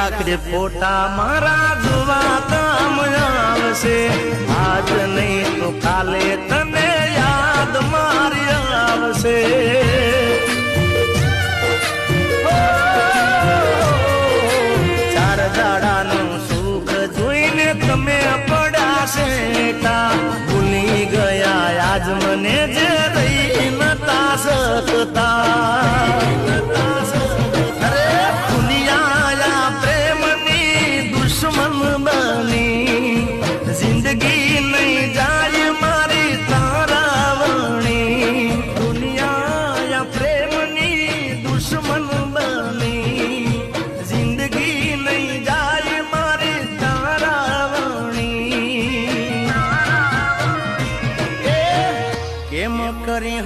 રાખજે ફોટા મારા જોવા કામ આવશે આજ નહીં તો કાલે તને યાદ મારી આવશે ચાર દાડાનું સુખ જોઈને તમે પડાશે ભૂલી ગયા આજ મને જે રહી નતા શકતા जिंदगी नहीं जाए मारी तारावणी दुनिया या प्रेम ની દુશ્મન બની जिंदगी नहीं जाए मारी तारावणी કેમ કરી